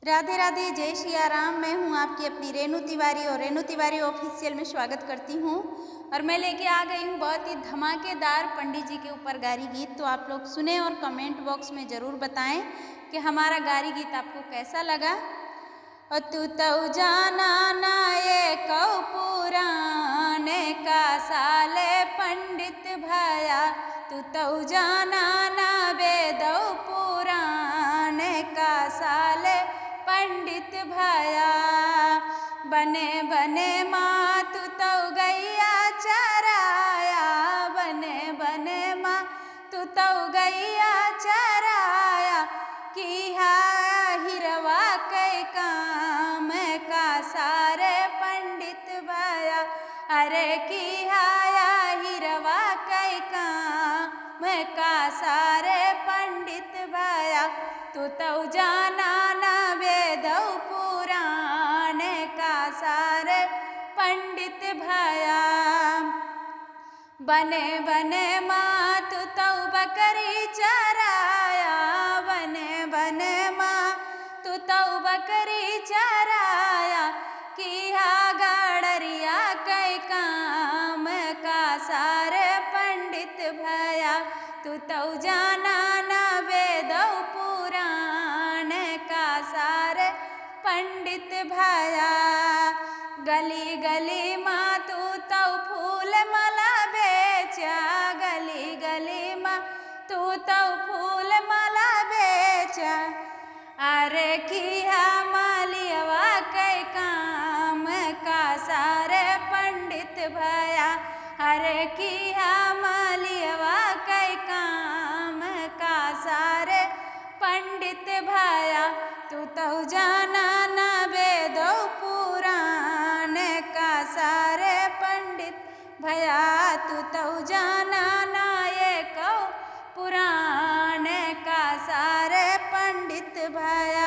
राधे राधे, जय सिया राम। मैं हूं आपकी अपनी रेणु तिवारी और रेणु तिवारी ऑफिशियल में स्वागत करती हूं। और मैं लेके आ गई हूं बहुत ही धमाकेदार पंडित जी के ऊपर गारी गीत। तो आप लोग सुने और कमेंट बॉक्स में ज़रूर बताएं कि हमारा गारी गीत आपको कैसा लगा। और तू तो जाना ना ये कौ पुराने का साले पंडित भया, तू तो जाना ना वेदौ पुराने का साले पंडित भया। बने बने माँ तू तो गैया चराया, बने बने माँ तू तो गैया चराया। किया हिरवा कै काम का सारे पंडित भया, अरे किया हिरवा कै काम का सारे पंडित भया। तू तो जाना ना वेदौ पुराने का सारे पंडित भया। बने बने माँ तू तो बकरी चराया, बने बने माँ तू तो बकरी चराया। किया गाड़रिया कै काम का सारे पंडित भया। तू तो जाना ना वेदौ पुराने का सारे पंडित भया। गली गली माँ तू तो फूल माला बेचा, गली गली माँ तू तो फूल माला बेचा। अरे किया मालियवा कै काम का सारे पंडित भया, अरे किया मालियवा कै काम का सारे पंडित भया। तू तो जाना ना वेदौ पुराने का सारे पंडित भया, तू तो जाना ना ये कौ पुराने का सारे पंडित भया।